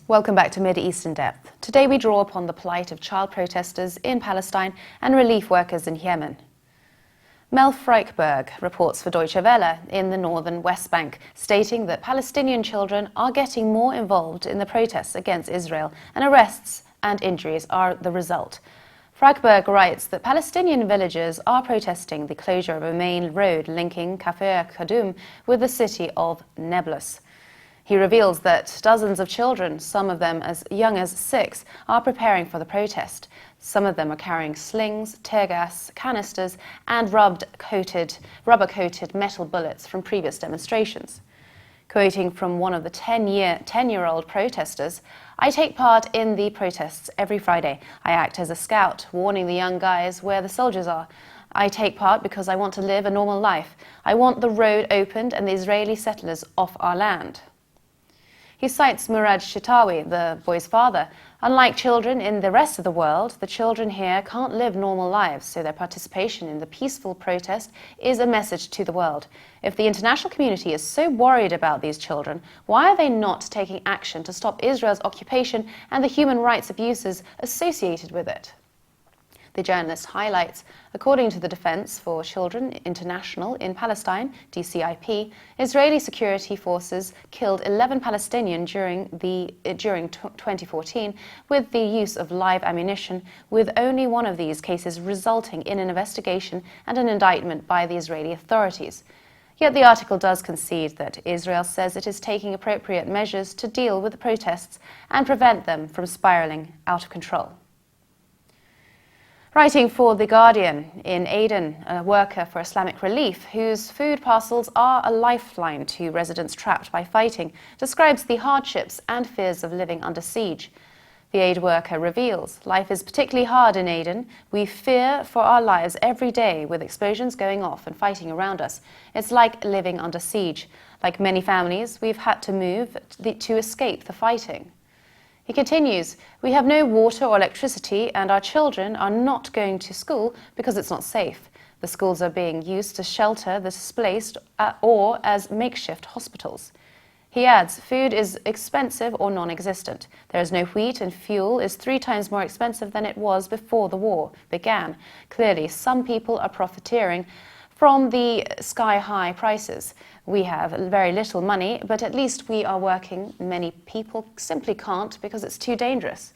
Welcome back to Middle East in Depth. Today we draw upon the plight of child protesters in Palestine and relief workers in Yemen. Mel Frykberg reports for Deutsche Welle in the northern West Bank, stating that Palestinian children are getting more involved in the protests against Israel, and arrests and injuries are the result. Frykberg writes that Palestinian villagers are protesting the closure of a main road linking Kafr Qaddoum with the city of Nablus. He reveals that dozens of children, some of them as young as 6, are preparing for the protest. Some of them are carrying slings, tear gas canisters, and rubber-coated metal bullets from previous demonstrations. Quoting from one of the 10-year-old protesters, "I take part in the protests every Friday. I act as a scout, warning the young guys where the soldiers are. I take part because I want to live a normal life. I want the road opened and the Israeli settlers off our land." He cites Murad Shitawi, the boy's father. "Unlike children in the rest of the world, the children here can't live normal lives, so their participation in the peaceful protest is a message to the world. If the international community is so worried about these children, why are they not taking action to stop Israel's occupation and the human rights abuses associated with it?" The journalist highlights, according to the Defense for Children International in Palestine, DCIP, Israeli security forces killed 11 Palestinians during 2014 with the use of live ammunition, with only one of these cases resulting in an investigation and an indictment by the Israeli authorities. Yet the article does concede that Israel says it is taking appropriate measures to deal with the protests and prevent them from spiraling out of control. Writing for The Guardian in Aden, a worker for Islamic Relief, whose food parcels are a lifeline to residents trapped by fighting, describes the hardships and fears of living under siege. The aid worker reveals, "Life is particularly hard in Aden. We fear for our lives every day with explosions going off and fighting around us. It's like living under siege. Like many families, we've had to move to escape the fighting." He continues, "We have no water or electricity, and our children are not going to school because it's not safe. The schools are being used to shelter the displaced or as makeshift hospitals." He adds, "Food is expensive or non-existent. There is no wheat, and fuel is 3 times more expensive than it was before the war began. Clearly, some people are profiteering from the sky-high prices. We have very little money, but at least we are working. Many people simply can't because it's too dangerous."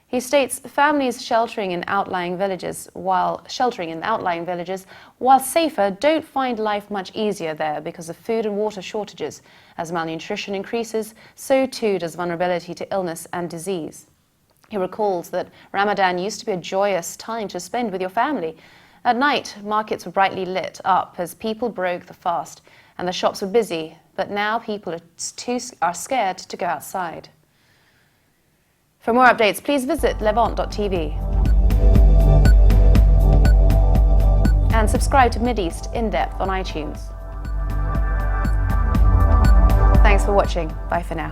He states, "Families sheltering in outlying villages, while safer, don't find life much easier there because of food and water shortages. As malnutrition increases, so too does vulnerability to illness and disease." He recalls that Ramadan used to be a joyous time to spend with your family. At night, markets were brightly lit up as people broke the fast, and the shops were busy, but now people are scared to go outside. For more updates, please visit levant.tv and subscribe to Mideast In Depth on iTunes. Thanks for watching. Bye for now.